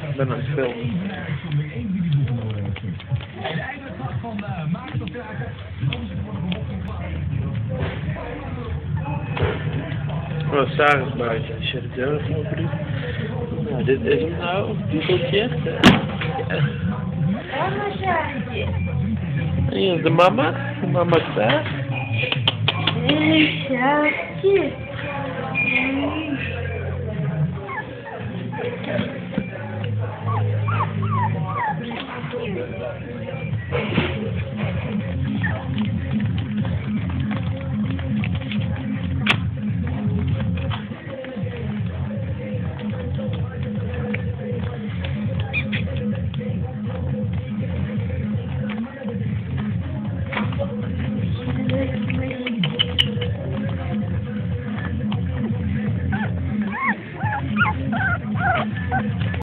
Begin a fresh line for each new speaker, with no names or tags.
Ik ben aan het filmen. Oh, Sarah is buiten. Als je de deur even open doet. Nou, dit is hem nou. Pieseltje. En hier is de mama. De mama is daar.
Ja,